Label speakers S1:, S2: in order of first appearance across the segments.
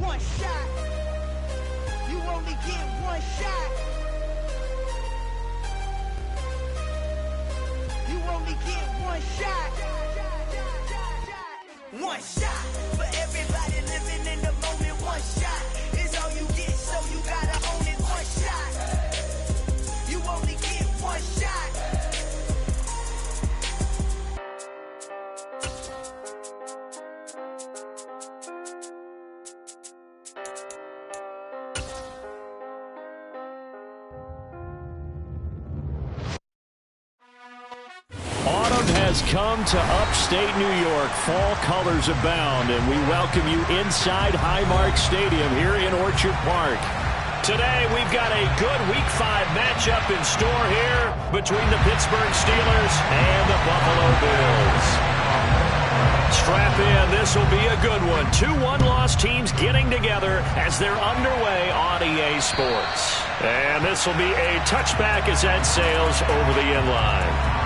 S1: one shot. You only get one shot. You only get one shot. One shot for everybody living in the moment. One shot is all you get, so you gotta own it. One shot. You only get one shot.
S2: Autumn has come to upstate New York. Fall colors abound, and we welcome you inside Highmark Stadium here in Orchard Park. Today, we've got a good Week 5 matchup in store here between the Pittsburgh Steelers and the Buffalo Bills. Strap in, this will be a good one. Two one-loss teams getting together as they're underway on EA Sports. And this will be a touchback as that sails over the end line.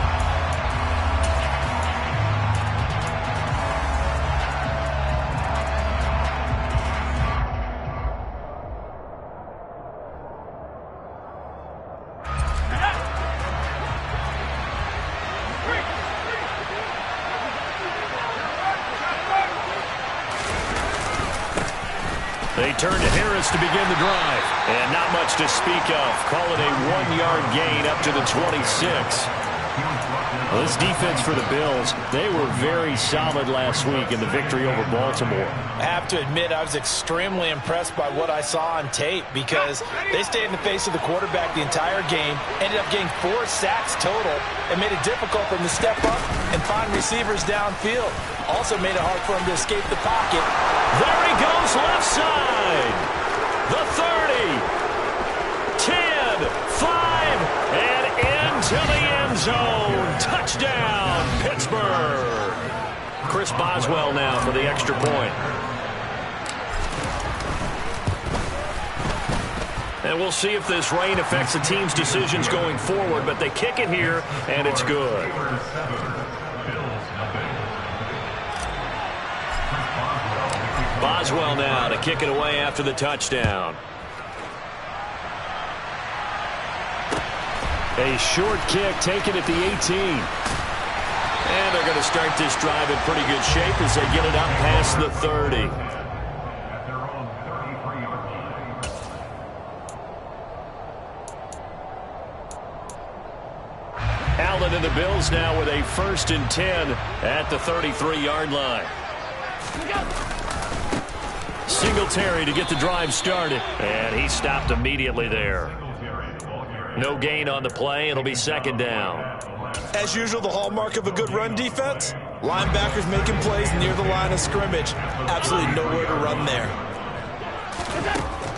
S2: They turn to Harris to begin the drive. And not much to speak of. Call it a 1-yard gain up to the 26. Well, this defense for the Bills, they were very solid last week in the victory over Baltimore.
S3: I have to admit, I was extremely impressed by what I saw on tape because they stayed in the face of the quarterback the entire game, ended up getting 4 sacks total, and made it difficult for him to step up and find receivers downfield. Also made it hard for him to escape the pocket.
S2: There he goes left side. The 30, 10, 5, and into the end zone. Touchdown, Pittsburgh. Chris Boswell now for the extra point. And we'll see if this rain affects the team's decisions going forward, but they kick it here, and it's good. Boswell now to kick it away after the touchdown. A short kick taken at the 18. And they're going to start this drive in pretty good shape as they get it up past the 30. Allen and the Bills now with a 1st and 10 at the 33-yard line. Singletary to get the drive started. And he stopped immediately there. No gain on the play. It'll be 2nd down.
S3: As usual, the hallmark of a good run defense, linebackers making plays near the line of scrimmage. Absolutely nowhere to run there.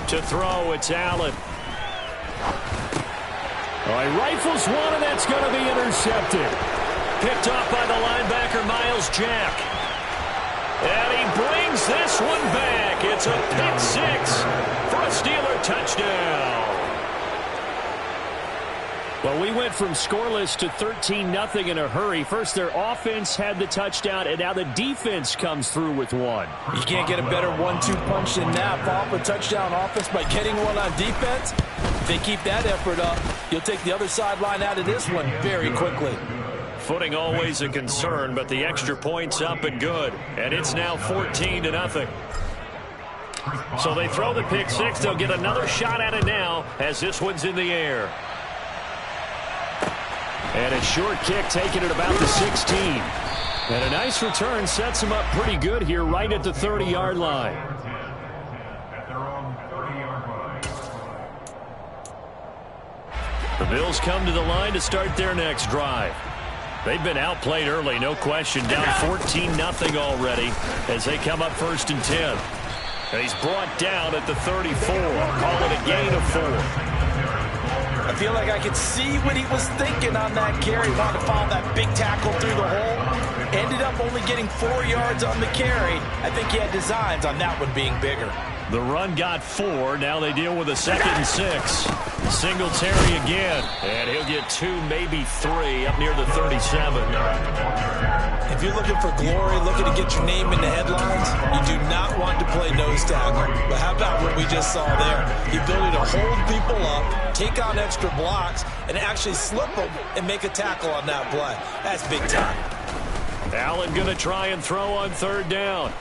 S2: To throw, it's Allen. All right, rifles one, and that's going to be intercepted. Picked off by the linebacker, Miles Jack. And he brings this one back. It's a pick 6 for a Steeler touchdown. Well, we went from scoreless to 13-0 in a hurry. First, their offense had the touchdown, and now the defense comes through with one.
S3: You can't get a better 1-2 punch than that. Off a touchdown offense by getting one on defense. If they keep that effort up, you'll take the other sideline out of this one very quickly.
S2: Footing always a concern, but the extra point's up and good. And it's now 14-0. So they throw the pick 6. They'll get another shot at it now as this one's in the air. And a short kick taken at about the 16. And a nice return sets him up pretty good here right at the 30-yard line. The Bills come to the line to start their next drive. They've been outplayed early, no question. Down 14-0 already as they come up 1st and 10. And he's brought down at the 34. Call it a gain of 4.
S3: I feel like I could see what he was thinking on that carry. Wanted to follow that big tackle through the hole. Ended up only getting 4 yards on the carry. I think he had designs on that one being bigger.
S2: The run got 4. Now they deal with a 2nd and 6. Singletary again, and he'll get 2, maybe 3, up near the 37.
S3: If you're looking for glory, looking to get your name in the headlines, you do not want to play nose tackle. But how about what we just saw there? The ability to hold people up, take on extra blocks, and actually slip them and make a tackle on that play. That's big time.
S2: Allen going to try and throw on 3rd down.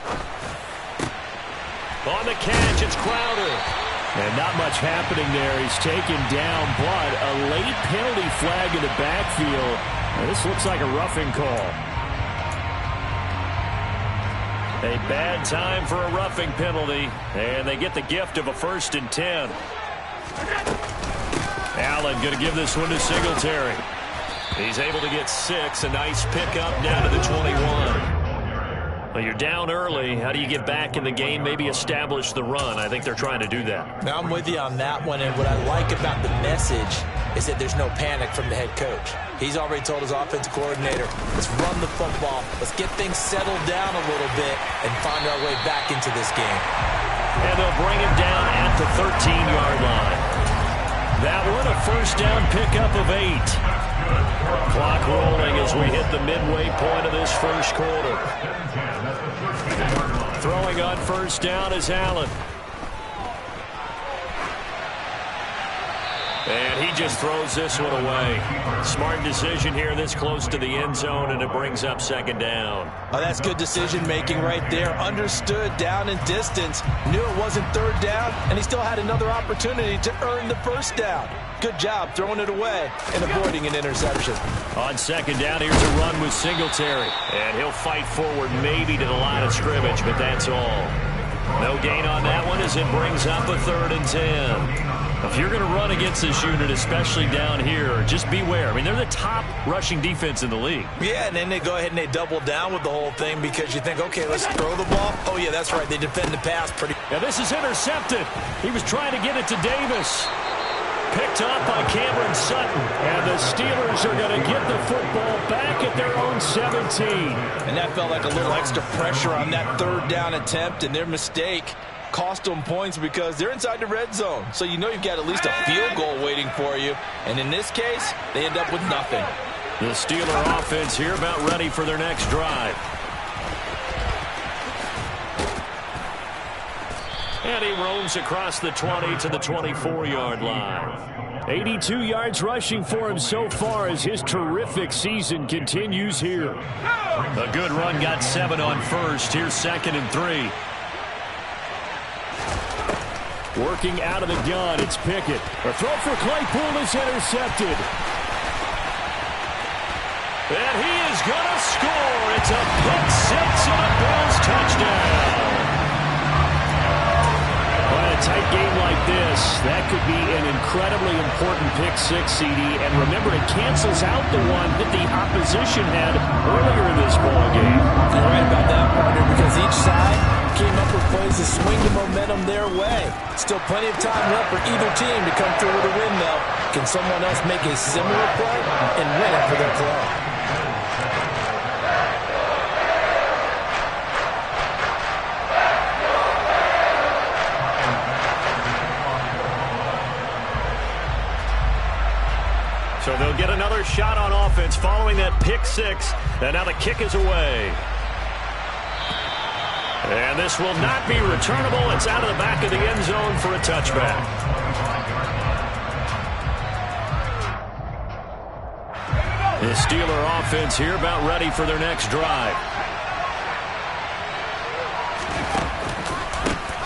S2: On the catch, it's Crowder. And not much happening there. He's taken down, but a late penalty flag in the backfield. Now, this looks like a roughing call. A bad time for a roughing penalty, and they get the gift of a 1st and 10. Allen going to give this one to Singletary. He's able to get 6. A nice pickup down to the 21. Well, you're down early. How do you get back in the game, maybe establish the run? I think they're trying to do that.
S3: Now, I'm with you on that one, and what I like about the message is that there's no panic from the head coach. He's already told his offensive coordinator, let's run the football, let's get things settled down a little bit and find our way back into this game.
S2: And they'll bring him down at the 13-yard line. That one, a 1st down pickup of 8. Clock rolling as we hit the midway point of this 1st quarter. Throwing on 1st down is Allen. And he just throws this one away. Smart decision here this close to the end zone, and it brings up 2nd down.
S3: Oh, that's good decision-making right there. Understood down and distance. Knew it wasn't 3rd down, and he still had another opportunity to earn the 1st down. Good job throwing it away and avoiding an interception.
S2: On 2nd down, here's a run with Singletary. And he'll fight forward maybe to the line of scrimmage, but that's all. No gain on that one as it brings up a 3rd and 10. If you're going to run against this unit, especially down here, just beware. I mean, they're the top rushing defense in the league.
S3: Yeah, and then they go ahead and they double down with the whole thing because you think, okay, let's throw the ball. Oh, yeah, that's right. They defend the pass pretty.
S2: Now, this is intercepted. He was trying to get it to Davis. Picked up by Cameron Sutton. And the Steelers are going to get the football back at their own 17.
S3: And that felt like a little extra pressure on that 3rd down attempt, and their mistake cost them points because they're inside the red zone. So you know you've got at least a field goal waiting for you. And in this case, they end up with nothing.
S2: The Steeler offense here about ready for their next drive. And he roams across the 20 to the 24-yard line. 82 yards rushing for him so far as his terrific season continues here. A good run, got 7 on 1st. Here's 2nd and 3. Working out of the gun, it's Pickett. A throw for Claypool is intercepted. And he is going to score. It's a pick 6 and a Bills touchdown. On a tight game like this, that could be an incredibly important pick 6, CD. And remember, it cancels out the one that the opposition had earlier in this ballgame.
S3: You're right about that, partner, because each side came up with plays to swing the momentum their way. Still plenty of time left for either team to come through with a win, though. Can someone else make a similar play and win it for their club?
S2: So they'll get another shot on offense following that pick 6. And now the kick is away. And this will not be returnable. It's out of the back of the end zone for a touchback. The Steeler offense here about ready for their next drive.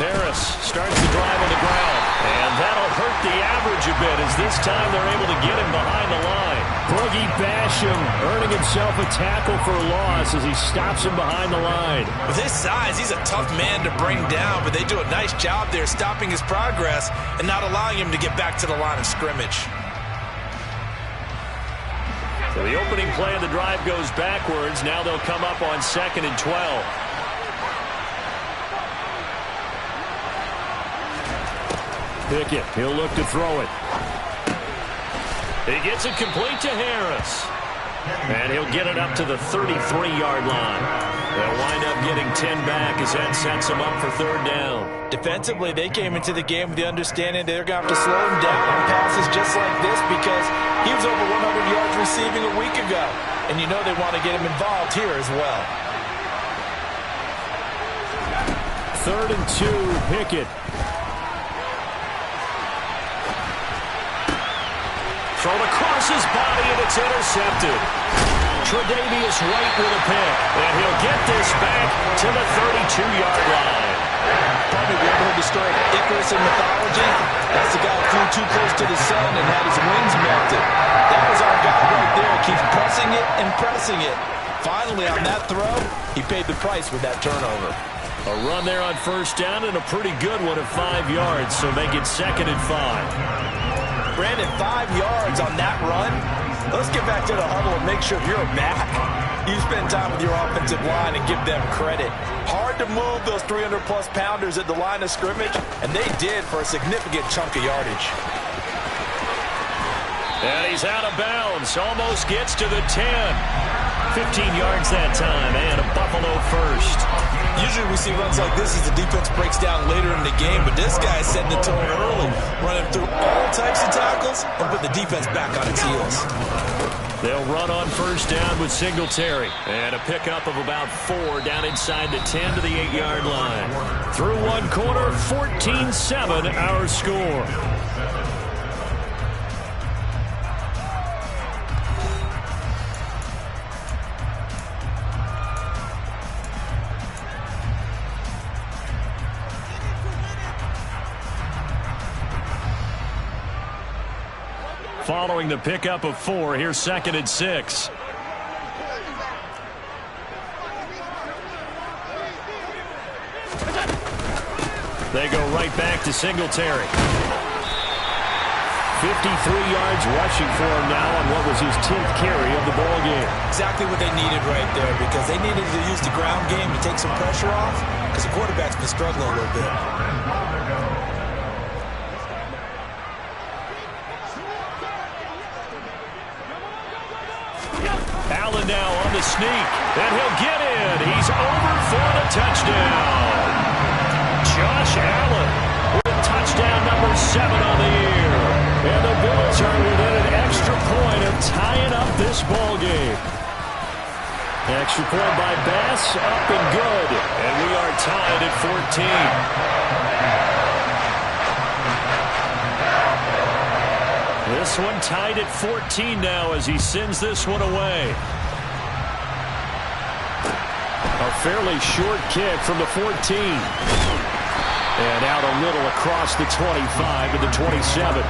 S2: Harris starts the drive on the ground. And that'll hurt the average a bit as this time they're able to get him behind the line. Boogie Basham earning himself a tackle for a loss as he stops him behind the line.
S3: With his size, he's a tough man to bring down, but they do a nice job there stopping his progress and not allowing him to get back to the line of scrimmage.
S2: So the opening play of the drive goes backwards. Now they'll come up on 2nd and 12. Pickett, he'll look to throw it. He gets it complete to Harris. And he'll get it up to the 33-yard line. They'll wind up getting 10 back as that sets him up for third down.
S3: Defensively, they came into the game with the understanding they're going to have to slow him down on passes just like this because he was over 100 yards receiving a week ago. And you know they want to get him involved here as well.
S2: 3rd and 2, Pickett. Thrown across his body, and it's intercepted. Tre'Davious White with a pick, and he'll get this back to the 32-yard line.
S3: Probably we ever heard the story of Icarus in mythology. That's the guy who flew too close to the sun and had his wings melted. That was our guy right there. Keeps pressing it and pressing it. Finally, on that throw, he paid the price with that turnover.
S2: A run there on first down and a pretty good one at 5 yards, so make it 2nd and 5.
S3: Brandon, 5 yards on that run. Let's get back to the huddle and make sure you're back. You spend time with your offensive line and give them credit. Hard to move those 300-plus pounders at the line of scrimmage, and they did for a significant chunk of yardage.
S2: And he's out of bounds. Almost gets to the 10. 15 yards that time, and a Buffalo first.
S3: Usually we see runs like this as the defense breaks down later in the game, but this guy is setting the tone early, running through all types of tackles and put the defense back on its heels.
S2: They'll run on first down with Singletary. And a pickup of about 4 down inside the 10 to the 8-yard line. Through one quarter, 14-7 our score. Following the pickup of 4, here's 2nd and 6. They go right back to Singletary. 53 yards rushing for him now on what was his 10th carry of the ball game.
S3: Exactly what they needed right there because they needed to use the ground game to take some pressure off because the quarterback's been struggling a little bit.
S2: Allen now on the sneak, and he'll get in. He's over for the touchdown. Josh Allen with touchdown number 7 on the year. And the Bills are within an extra point of tying up this ball game. Extra point by Bass, up and good. And we are tied at 14. This one tied at 14 now as he sends this one away. A fairly short kick from the 14. And out a little across the 25 to the 27.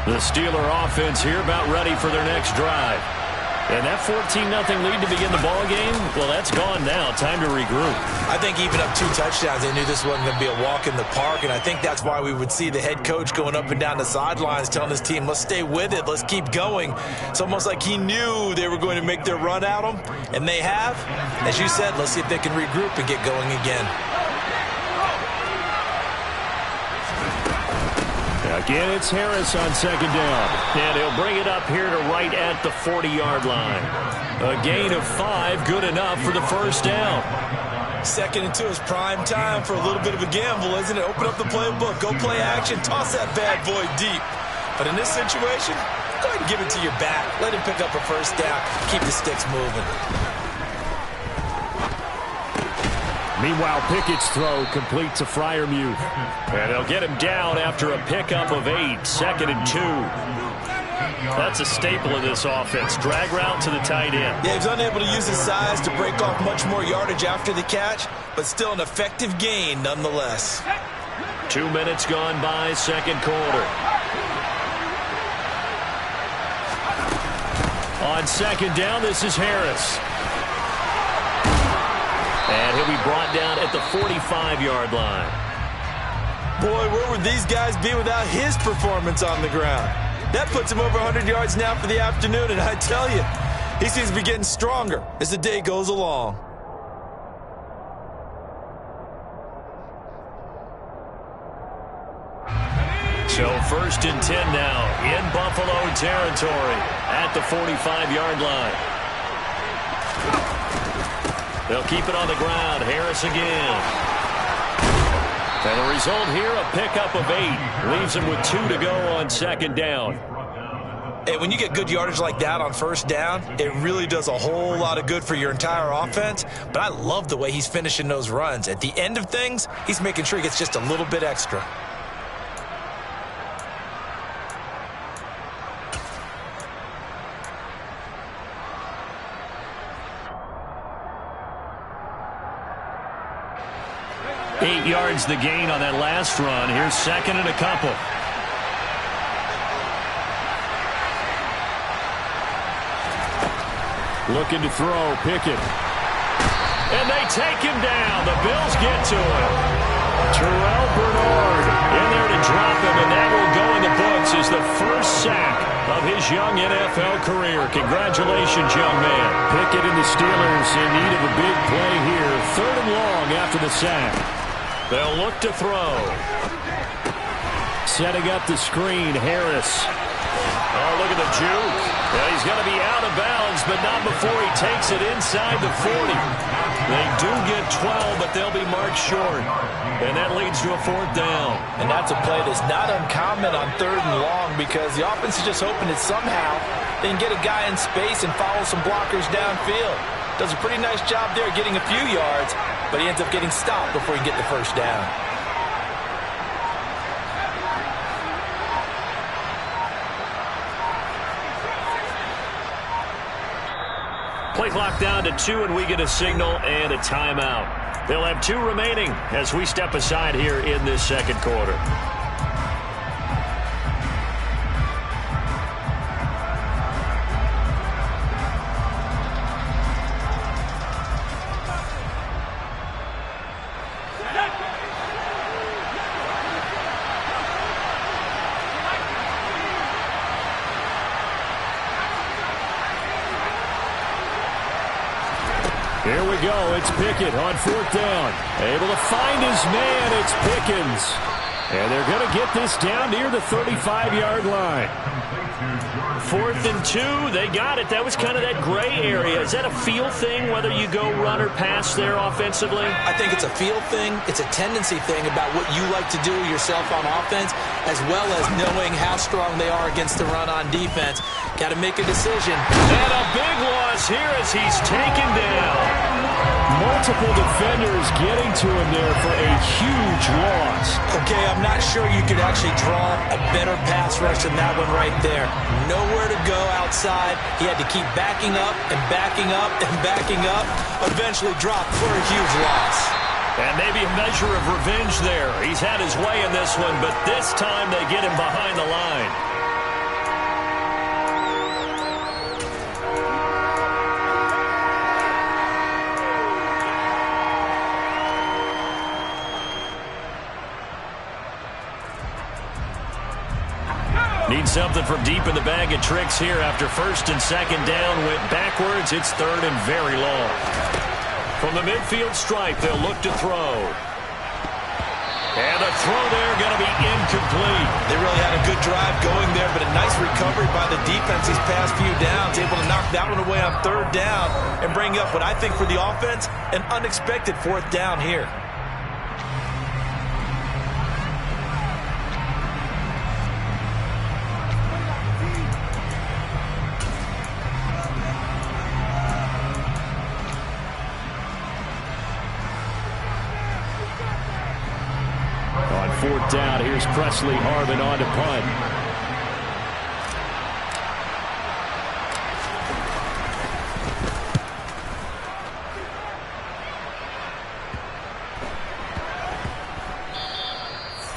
S2: The Steeler offense here about ready for their next drive. And that 14-0 lead to begin the ball game, well, that's gone now. Time to regroup.
S3: I think even up 2 touchdowns, they knew this wasn't going to be a walk in the park, and I think that's why we would see the head coach going up and down the sidelines telling his team, let's stay with it, let's keep going. It's almost like he knew they were going to make their run at him, and they have. As you said, let's see if they can regroup and get going again.
S2: Again, it's Harris on 2nd down. And he'll bring it up here to right at the 40-yard line. A gain of 5, good enough for the first down.
S3: 2nd and 2 is prime time for a little bit of a gamble, isn't it? Open up the playbook, go play action, toss that bad boy deep. But in this situation, go ahead and give it to your back. Let him pick up a first down. Keep the sticks moving.
S2: Meanwhile, Pickett's throw complete to Freiermuth. And they'll get him down after a pickup of 8, 2nd and 2. That's a staple of this offense. Drag route to the tight end.
S3: Yeah, he's unable to use his size to break off much more yardage after the catch, but still an effective gain nonetheless.
S2: 2 minutes gone by, 2nd quarter. On 2nd down, this is Harris. And he'll be brought down at the 45-yard line.
S3: Boy, where would these guys be without his performance on the ground? That puts him over 100 yards now for the afternoon, and I tell you, He seems to be getting stronger as the day goes along.
S2: So 1st and 10 now in Buffalo territory at the 45-yard line. They'll keep it on the ground. Harris again. And the result here, a pickup of 8. Leaves him with 2 to go on 2nd down.
S3: Hey, when you get good yardage like that on 1st down, it really does a whole lot of good for your entire offense. But I love the way he's finishing those runs. At the end of things, he's making sure he gets just a little bit extra.
S2: Eight yards the gain on that last run. Here's 2nd and a couple. Looking to throw, Pickett. And they take him down. The Bills get to him. Terrell Bernard in there to drop him, and that will go in the books as the first sack of his young NFL career. Congratulations, young man. Pickett and the Steelers in need of a big play here. 3rd and long after the sack. They'll look to throw. Setting up the screen, Harris. Oh, look at the juke. Yeah, he's going to be out of bounds, but not before he takes it inside the 40. They do get 12, but they'll be marked short. And that leads to a 4th down.
S3: And that's a play that's not uncommon on 3rd and long because the offense is just hoping that somehow they can get a guy in space and follow some blockers downfield. Does a pretty nice job there getting a few yards, but he ends up getting stopped before he can get the 1st down.
S2: Play clock down to 2, and we get a signal and a timeout. They'll have 2 remaining as we step aside here in this 2nd quarter. Here we go. It's Pickett on 4th down. Able to find his man. It's Pickens. And they're going to get this down near the 35-yard line. 4th and 2. They got it. That was kind of that gray area. Is that a feel thing, whether you go run or pass there offensively?
S3: I think it's a feel thing. It's a tendency thing about what you like to do yourself on offense, as well as knowing how strong they are against the run on defense. Got to make a decision.
S2: And a big loss here as he's taken down. Multiple defenders getting to him there for a huge loss.
S3: Okay, I'm not sure you could actually draw a better pass rush than that one right there. Nowhere to go outside. He had to keep backing up and backing up and backing up. Eventually dropped for a huge loss.
S2: And maybe a measure of revenge there. He's had his way in this one, but this time they get him behind the line. Need something from deep in the bag of tricks here after 1st and 2nd down. Went backwards. It's 3rd and very long. From the midfield stripe, they'll look to throw. And the throw there going to be incomplete.
S3: They really had a good drive going there, but a nice recovery by the defense these past few downs. Able to knock that one away on 3rd down and bring up what I think for the offense, an unexpected 4th down here.
S2: On 4th down, here's Presley Harvin on to punt.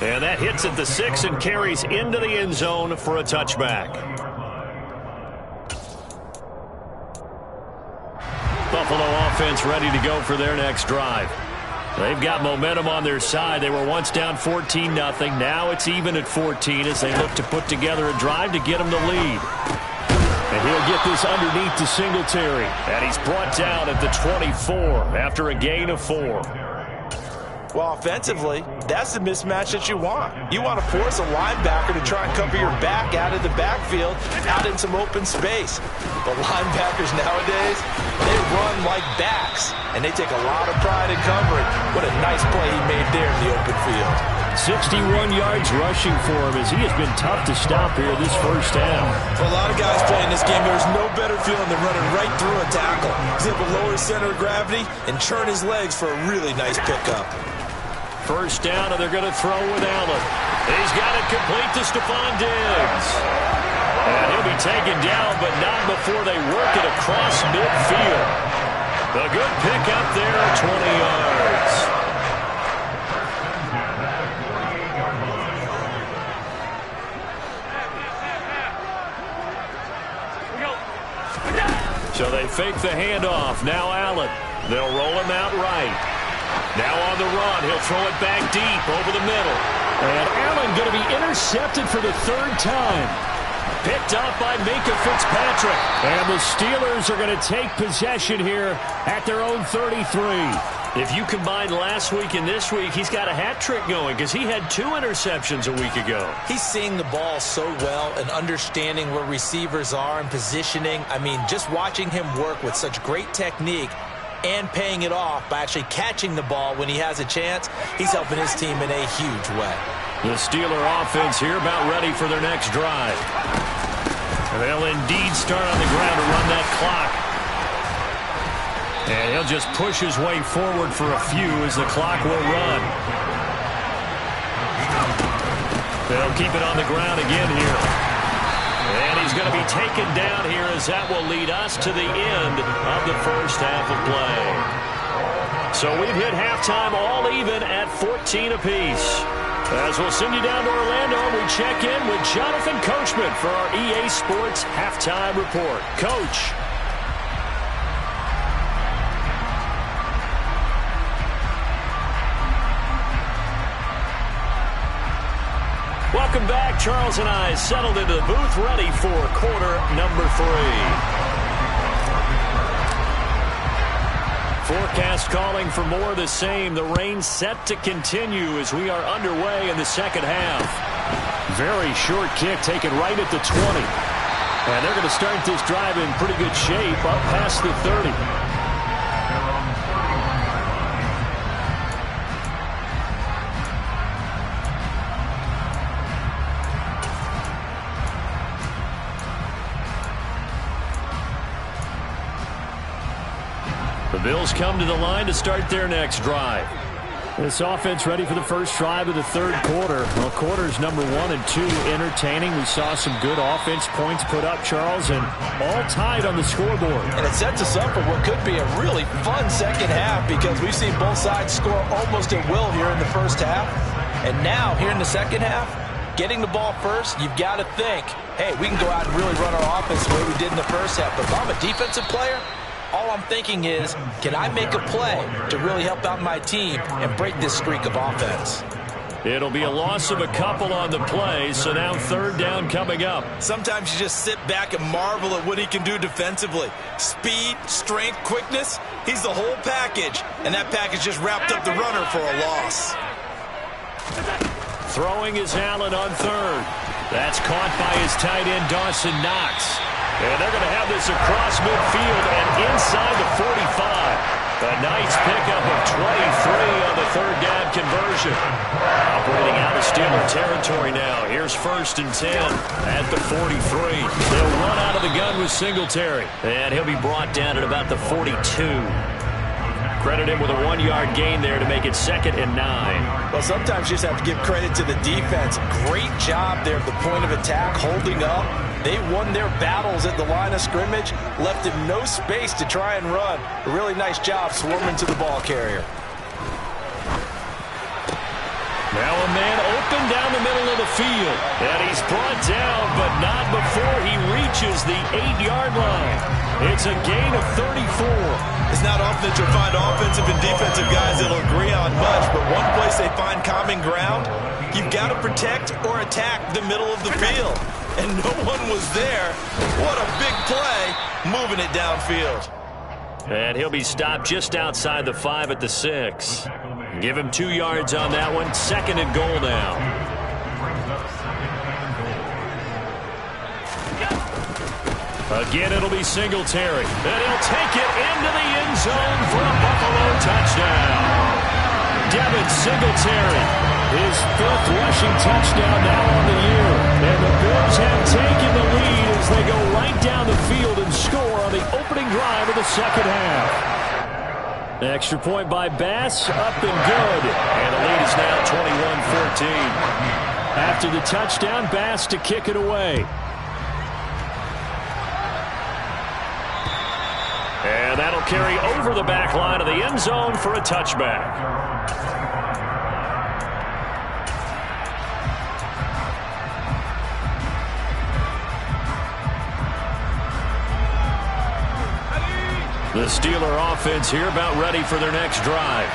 S2: And that hits at the 6 and carries into the end zone for a touchback. Buffalo offense ready to go for their next drive. They've got momentum on their side. They were once down 14-0. Now it's even at 14 as they look to put together a drive to get them the lead. And he'll get this underneath to Singletary. And he's brought down at the 24 after a gain of 4.
S3: Well, offensively, that's the mismatch that you want. You want to force a linebacker to try and cover your back out of the backfield, out in some open space. But linebackers nowadays, they run like backs, and they take a lot of pride in covering. What a nice play he made there in the open field.
S2: 61 yards rushing for him as he has been tough to stop here this first half.
S3: For a lot of guys playing this game, there's no better feeling than running right through a tackle. He's able to lower his center of gravity and churn his legs for a really nice pickup.
S2: First down, and they're going to throw with Allen. He's got it complete to Stephon Diggs. And he'll be taken down, but not before they work it across midfield. A good pickup there, 20 yards. So they fake the handoff. Now Allen. They'll roll him out right. Now on the run, he'll throw it back deep over the middle. And Allen going to be intercepted for the 3rd time. Picked up by Minka Fitzpatrick. And the Steelers are going to take possession here at their own 33. If you combine last week and this week, he's got a hat trick going because he had 2 interceptions a week ago.
S3: He's seeing the ball so well and understanding where receivers are and positioning. I mean, just watching him work with such great technique and paying it off by actually catching the ball when he has a chance, he's helping his team in a huge way.
S2: The Steeler offense here about ready for their next drive. They'll indeed start on the ground to run that clock. And he'll just push his way forward for a few as the clock will run. They'll keep it on the ground again here. And he's going to be taken down here as that will lead us to the end of the first half of play. So we've hit halftime all even at 14 apiece. As we'll send you down to Orlando, we check in with Jonathan Coachman for our EA Sports Halftime Report. Coach. Welcome back. Charles and I settled into the booth, ready for quarter number 3. Forecast calling for more of the same. The rain set to continue as we are underway in the second half. Very short kick taken right at the 20. And they're going to start this drive in pretty good shape up past the 30. The Bills come to the line to start their next drive. This offense ready for the first drive of the 3rd quarter. Well, quarters number 1 and 2 entertaining. We saw some good offense points put up, Charles, and all tied on the scoreboard.
S3: And it sets us up for what could be a really fun second half because we've seen both sides score almost at will here in the first half. And now, here in the second half, getting the ball first, you've got to think, hey, we can go out and really run our offense the way we did in the first half. But if I'm a defensive player, all I'm thinking is, can I make a play to really help out my team and break this streak of offense?
S2: It'll be a loss of a couple on the play, so now 3rd down coming up.
S3: Sometimes you just sit back and marvel at what he can do defensively. Speed, strength, quickness, he's the whole package. And that package just wrapped up the runner for a loss.
S2: Throwing is Allen on 3rd. That's caught by his tight end, Dawson Knox. And they're going to have this across midfield and inside the 45. A nice pickup of 23 on the 3rd down conversion. Operating out of Steeler territory now. Here's 1st and 10 at the 43. They'll run out of the gun with Singletary. And he'll be brought down at about the 42. Credit him with a 1-yard gain there to make it 2nd and 9.
S3: Well, sometimes you just have to give credit to the defense. Great job there at the point of attack, holding up. They won their battles at the line of scrimmage, left him no space to try and run. A really nice job swarming to the ball carrier.
S2: Now a man open down the middle of the field. And he's brought down, but not before he reaches the 8-yard line. It's a gain of 34.
S3: It's not often that you'll find offensive and defensive guys that'll agree on much, but one place they find common ground, you've got to protect or attack the middle of the field. and no one was there. What a big play, moving it downfield.
S2: And he'll be stopped just outside the 5 at the 6. Give him 2 yards on that one. 2nd and goal now. Again, it'll be Singletary. And he'll take it into the end zone for a Buffalo touchdown. Devin Singletary, his 5th rushing touchdown now on the year. And the Bills have taken the lead as they go right down the field and score on the opening drive of the second half. The extra point by Bass, up and good. And the lead is now 21-14. After the touchdown, Bass to kick it away. And that'll carry over the back line of the end zone for a touchback. The Steeler offense here about ready for their next drive.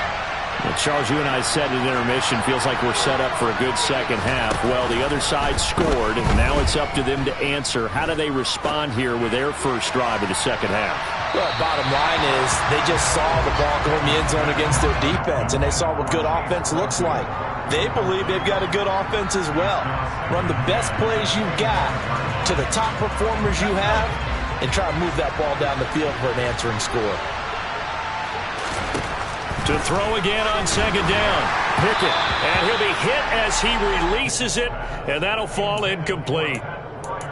S2: Well, Charles, you and I said at intermission, feels like we're set up for a good second half. Well, the other side scored, and now it's up to them to answer. How do they respond here with their first drive of the second half?
S3: Well, bottom line is they just saw the ball go in the end zone against their defense, and they saw what good offense looks like. They believe they've got a good offense as well. Run the best plays you've got to the top performers you have, and try to move that ball down the field for an answering score.
S2: To throw again on 2nd down. Pickett, and he'll be hit as he releases it, and that'll fall incomplete.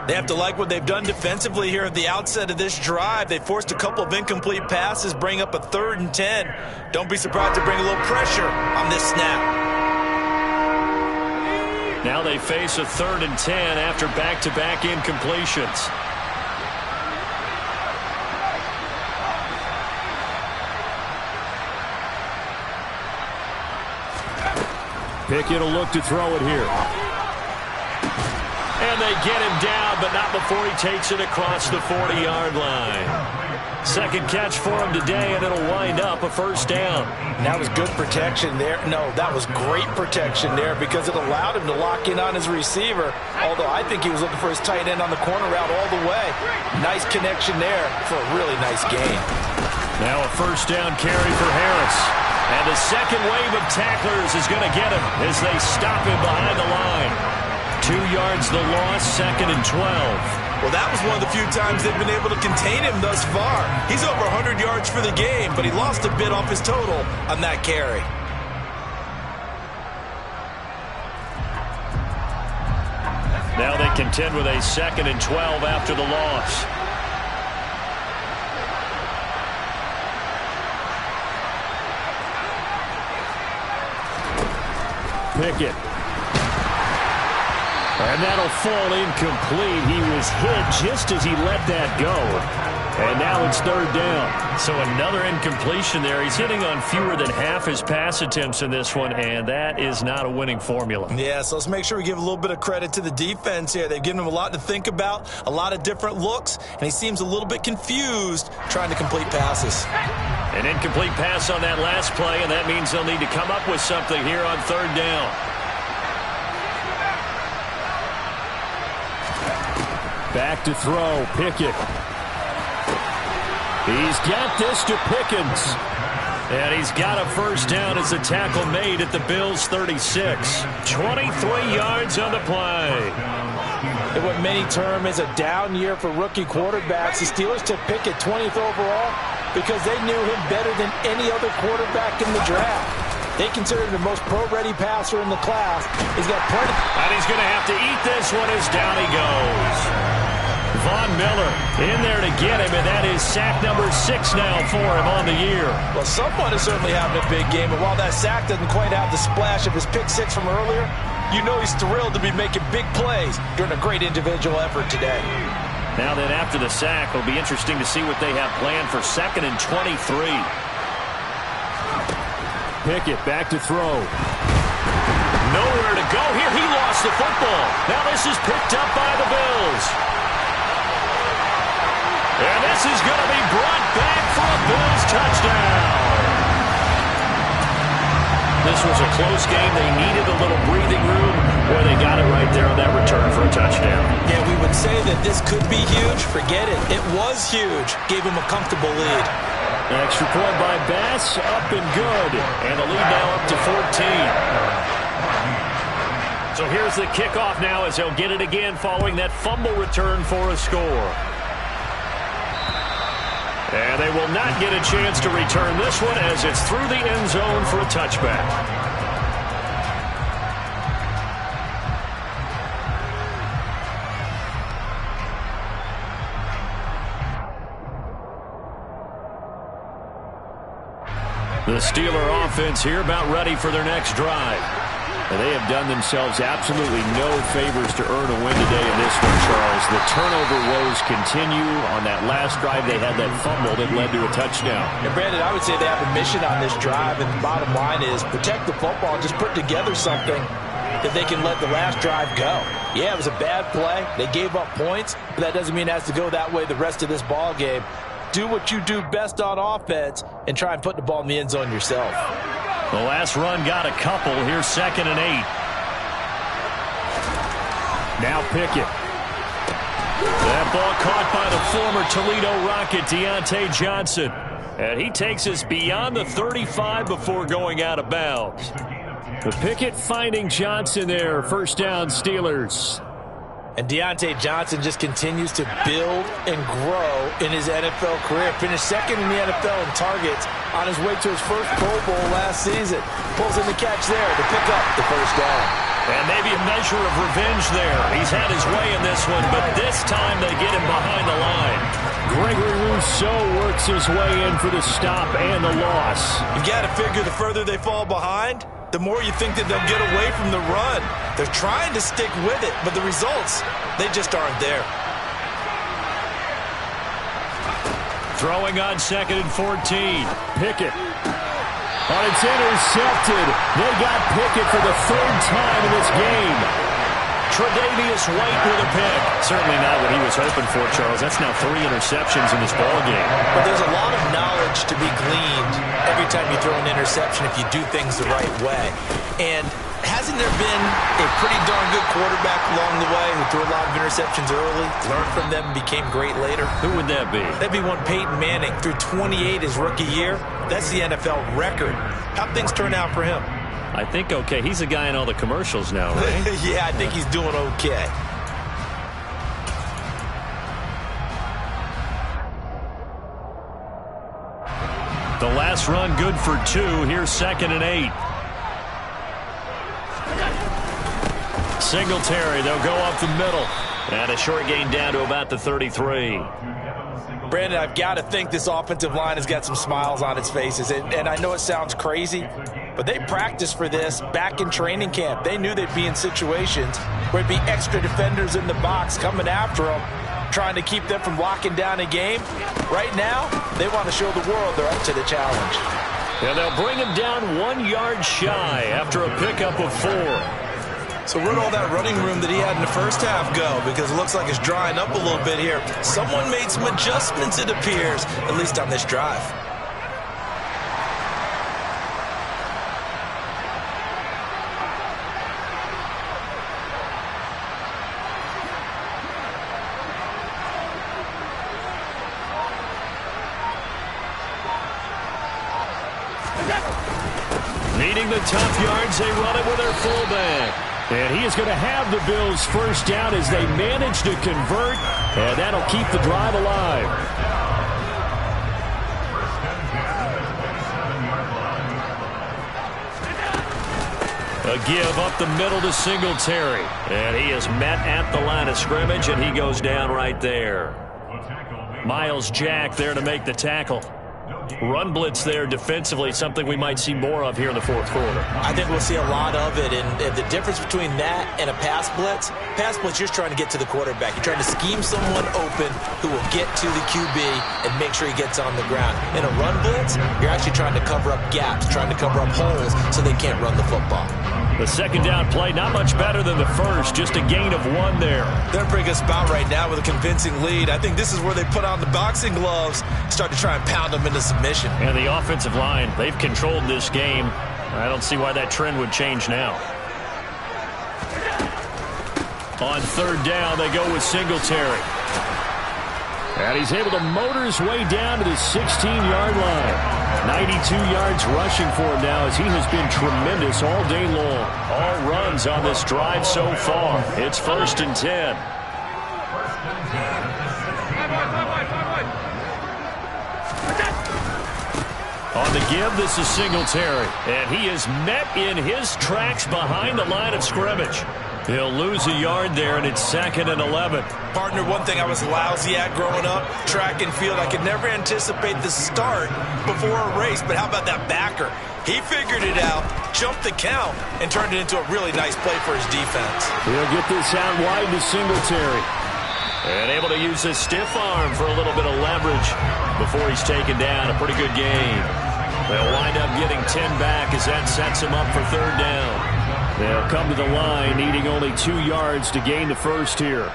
S3: They have to like what they've done defensively here at the outset of this drive. They forced a couple of incomplete passes, bring up a 3rd and 10. Don't be surprised to bring a little pressure on this snap.
S2: Now they face a 3rd and 10 after back-to-back incompletions. Pickett will look to throw it here. And they get him down, but not before he takes it across the 40-yard line. 2nd catch for him today, and it'll wind up a 1st down.
S3: And that was good protection there. No, that was great protection there because it allowed him to lock in on his receiver, although I think he was looking for his tight end on the corner route all the way. Nice connection there for a really nice gain.
S2: Now a 1st down carry for Harris. And the second wave of tacklers is going to get him as they stop him behind the line. 2 yards the loss, 2nd and 12.
S3: Well, that was one of the few times they've been able to contain him thus far. He's over 100 yards for the game, but he lost a bit off his total on that carry.
S2: Now they contend with a 2nd and 12 after the loss. Pickett. And that'll fall incomplete. He was hit just as he let that go. And now it's 3rd down. So another incompletion there. He's hitting on fewer than half his pass attempts in this one, and that is not a winning formula.
S3: Yeah, so let's make sure we give a little bit of credit to the defense here. They've given him a lot to think about, a lot of different looks, and he seems a little bit confused trying to complete passes.
S2: An incomplete pass on that last play, and that means they'll need to come up with something here on 3rd down. Back to throw, Pickett. He's got this to Pickens. And he's got a 1st down as the tackle made at the Bills' 36. 23 yards on the play.
S3: In what many term is a down year for rookie quarterbacks, the Steelers took Pickett 20th overall because they knew him better than any other quarterback in the draft. They consider him the most pro-ready passer in the class. He's got plenty.
S2: And he's going to have to eat this one as down he goes. Von Miller in there to get him, and that is sack number 6 now for him on the year.
S3: Well, someone is certainly having a big game, and while that sack doesn't quite have the splash of his pick 6 from earlier, you know he's thrilled to be making big plays during a great individual effort today.
S2: Now then, after the sack, it'll be interesting to see what they have planned for 2nd and 23. Pickett back to throw. Nowhere to go here. He lost the football. Now this is picked up by the Bills. And this is going to be brought back for a Bills touchdown. This was a close game. They needed a little breathing room, where they got it right there on that return for a touchdown.
S3: Yeah, we would say that this could be huge. Forget it. It was huge. Gave him a comfortable lead.
S2: Extra point by Bass, up and good. And the lead now up to 14. So here's the kickoff now as they'll get it again following that fumble return for a score. And they will not get a chance to return this one as it's through the end zone for a touchback. The Steeler offense here about ready for their next drive. And they have done themselves absolutely no favors to earn a win today in this one, Charles. The turnover woes continue. On that last drive, they had that fumble that led to a touchdown.
S3: And Brandon, I would say they have a mission on this drive, and the bottom line is protect the football, just put together something that they can let the last drive go. Yeah, it was a bad play. They gave up points, but that doesn't mean it has to go that way the rest of this ball game. Do what you do best on offense and try and put the ball in the end zone yourself.
S2: The last run got a couple. Here's 2nd and 8. Now Pickett. That ball caught by the former Toledo Rocket, Deontay Johnson. And he takes us beyond the 35 before going out of bounds. But Pickett finding Johnson there. First down, Steelers.
S3: And Deontay Johnson just continues to build and grow in his NFL career. Finished 2nd in the NFL in targets on his way to his first Pro Bowl last season. Pulls in the catch there to pick up the first down.
S2: And maybe a measure of revenge there. He's had his way in this one, but this time they get him behind the line. Gregory Rousseau works his way in for the stop and the loss.
S3: You got to figure the further they fall behind, the more you think that they'll get away from the run. They're trying to stick with it, but the results, they just aren't there.
S2: Throwing on 2nd and 14. Pickett. Oh, it's intercepted. They got Pickett for the 3rd time in this game. Tre'Davious White with a pick. Certainly not what he was hoping for, Charles. That's now 3 interceptions in this ball game.
S3: But there's a lot of knowledge to be gleaned every time you throw an interception if you do things the right way. And hasn't there been a pretty darn good quarterback along the way who threw a lot of interceptions early, learned from them, and became great later?
S2: Who would that be?
S3: That'd be one Peyton Manning. Threw 28 his rookie year. That's the NFL record. How'd things turn out for him?
S2: I think okay. He's a guy in all the commercials now, right?
S3: Yeah, I think he's doing okay.
S2: The last run good for 2. Here's 2nd and 8. Singletary, they'll go up the middle. And a short gain down to about the 33.
S3: Brandon, I've got to think this offensive line has got some smiles on its faces. And I know it sounds crazy, but they practiced for this back in training camp. They knew they'd be in situations where it'd be extra defenders in the box coming after them, trying to keep them from locking down a game. Right now, they want to show the world they're up to the challenge.
S2: Yeah, they'll bring him down 1 yard shy after a pickup of 4.
S3: So where'd all that running room that he had in the first half go? Because it looks like it's drying up a little bit here. Someone made some adjustments, it appears, at least on this drive.
S2: Needing the tough yards, they run it with their fullback. And he is going to have the Bills first down as they manage to convert, and that'll keep the drive alive. A give up the middle to Singletary. And he is met at the line of scrimmage, and he goes down right there. Miles Jack there to make the tackle. Run blitz there defensively, something we might see more of here in the fourth quarter.
S3: I think we'll see a lot of it, and the difference between that and a pass blitz, you're trying to get to the quarterback. You're trying to scheme someone open who will get to the QB and make sure he gets on the ground. In a run blitz, you're actually trying to cover up gaps, trying to cover up holes so they can't run the football.
S2: The second down play, not much better than the first, just a gain of 1 there.
S3: They're bringing us about right now with a convincing lead. I think this is where they put on the boxing gloves, start to try and pound them into submission.
S2: And the offensive line, they've controlled this game. I don't see why that trend would change now. On third down, they go with Singletary. And he's able to motor his way down to the 16-yard line. 92 yards rushing for him now as he has been tremendous all day long. All runs on this drive so far. It's 1st and 10. On the give, this is Singletary. And he is met in his tracks behind the line of scrimmage. He'll lose a yard there, and it's 2nd and 11.
S3: Partner, one thing I was lousy at growing up, track and field, I could never anticipate the start before a race, but how about that backer? He figured it out, jumped the count, and turned it into a really nice play for his defense.
S2: He'll get this out wide to Singletary. And able to use his stiff arm for a little bit of leverage before he's taken down. A pretty good game. They'll wind up getting 10 back as that sets him up for 3rd down. They'll come to the line needing only 2 yards to gain the first here.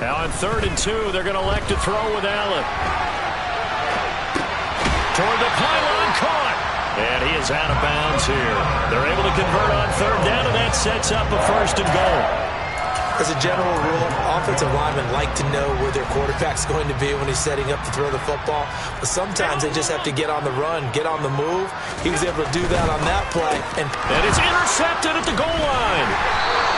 S2: Now on 3rd and 2, they're going to elect to throw with Allen. Toward the pylon, caught. And he is out of bounds here. They're able to convert on 3rd down, and that sets up a 1st and goal.
S3: As a general rule, offensive linemen like to know where their quarterback's going to be when he's setting up to throw the football. But sometimes they just have to get on the run, get on the move. He was able to do that on that play. And
S2: it's intercepted at the goal line.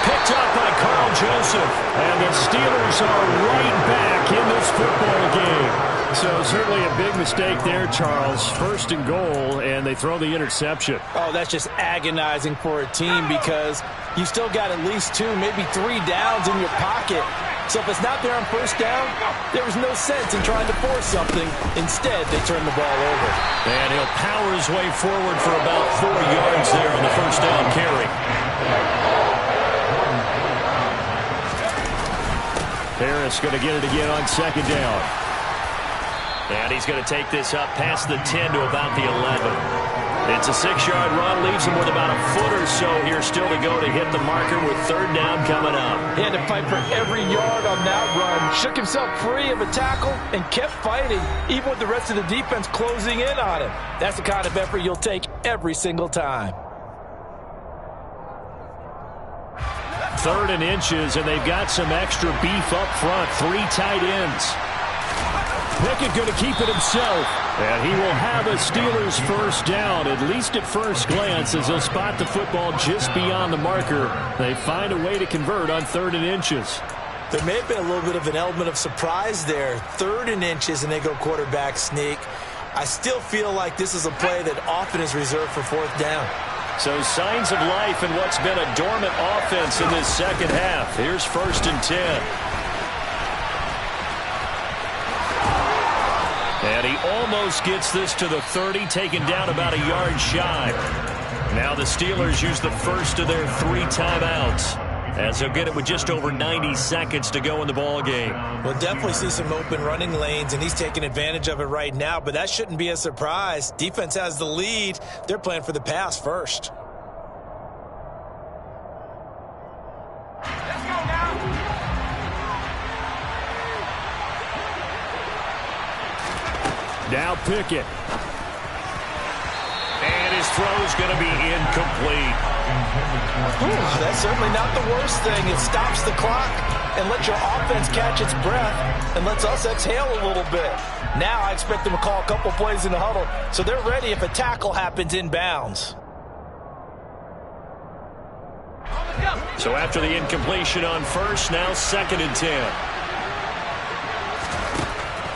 S2: Picked up by Carl Joseph. And the Steelers are right back in this football game. So certainly a big mistake there, Charles. 1st and goal, and they throw the interception.
S4: Oh, that's just agonizing for a team because you still got at least 2, maybe 3 downs in your pocket. So if it's not there on 1st down, there was no sense in trying to force something. Instead, they turn the ball over.
S2: And he'll power his way forward for about 4 yards there on the 1st down carry. Harris going to get it again on 2nd down. And he's going to take this up past the 10 to about the 11. It's a 6-yard run, leaves him with about a foot or so here still to go to hit the marker with 3rd down coming up.
S4: He had to fight for every yard on that run, shook himself free of a tackle, and kept fighting, even with the rest of the defense closing in on him. That's the kind of effort you'll take every single time.
S2: 3rd and inches, and they've got some extra beef up front. 3 tight ends. Pickett going to keep it himself. And he will have a Steelers 1st down, at least at first glance, as he'll spot the football just beyond the marker. They find a way to convert on 3rd and inches.
S3: There may have been a little bit of an element of surprise there. 3rd and inches, and they go quarterback sneak. I still feel like this is a play that often is reserved for 4th down.
S2: So signs of life in what's been a dormant offense in this 2nd half. Here's 1st and 10. And he almost gets this to the 30, taken down about a yard shy. Now the Steelers use the first of their 3 timeouts, as they'll get it with just over 90 seconds to go in the ball game.
S3: We'll definitely see some open running lanes, and he's taking advantage of it right now, but that shouldn't be a surprise. Defense has the lead. They're playing for the pass first.
S2: Now Pickett. And his throw's going to be incomplete.
S4: That's certainly not the worst thing. It stops the clock and lets your offense catch its breath and lets us exhale a little bit. Now I expect them to call a couple plays in the huddle so they're ready if a tackle happens inbounds.
S2: So after the incompletion on first, now 2nd and 10.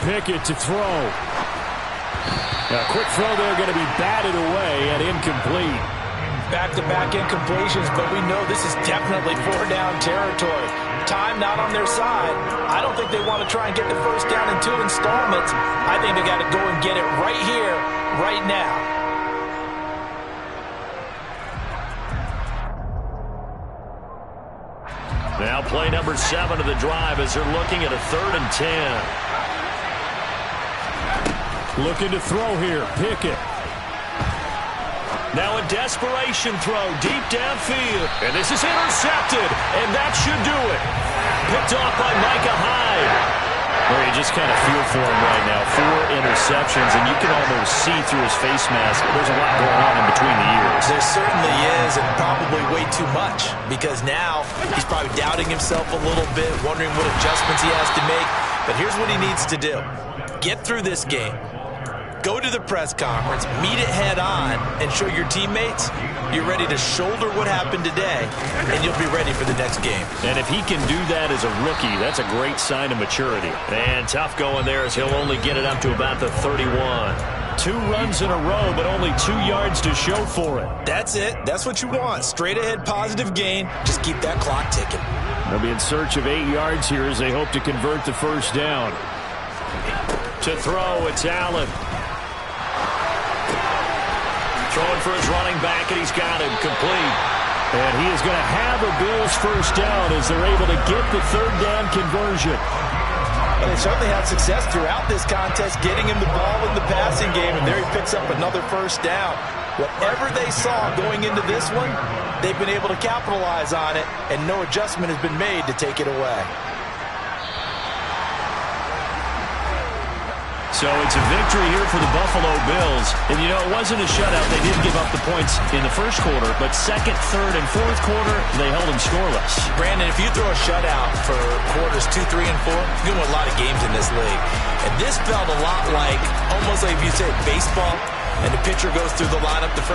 S2: Pickett to throw. A quick throw there going to be batted away and incomplete.
S4: Back-to-back incompletions, but we know this is definitely 4-down territory. Time not on their side. I don't think they want to try and get the 1st down in 2 installments. I think they got to go and get it right here, right now.
S2: Now play number 7 of the drive as they're looking at a 3rd and 10. Looking to throw here, Pickett. Now a desperation throw deep downfield. And this is intercepted, and that should do it. Picked off by Micah Hyde. Well, you just kind of feel for him right now. 4 interceptions, and you can almost see through his face mask. There's a lot going on in between the ears.
S3: There certainly is, and probably way too much, because now he's probably doubting himself a little bit, wondering what adjustments he has to make. But here's what he needs to do. Get through this game. Go to the press conference, meet it head on, and show your teammates you're ready to shoulder what happened today, and you'll be ready for the next game.
S2: And if he can do that as a rookie, that's a great sign of maturity. And tough going there as he'll only get it up to about the 31. 2 runs in a row, but only 2 yards to show for it.
S3: That's it. That's what you want. Straight ahead positive gain. Just keep that clock ticking.
S2: They'll be in search of 8 yards here as they hope to convert the first down. To throw, it's Allen. Throwing for his running back, and he's got him complete. And he is going to have a Bills first down as they're able to get the 3rd down conversion.
S3: Well, they certainly had success throughout this contest, getting him the ball in the passing game, and there he picks up another first down. Whatever they saw going into this one, they've been able to capitalize on it, and no adjustment has been made to take it away.
S2: So it's a victory here for the Buffalo Bills. And, you know, it wasn't a shutout. They did give up the points in the first quarter, but second, third, and fourth quarter, they held them scoreless.
S3: Brandon, if you throw a shutout for quarters 2, 3, and 4, you're going to win a lot of games in this league. And this felt a lot like, almost like if you say baseball, and the pitcher goes through the lineup the first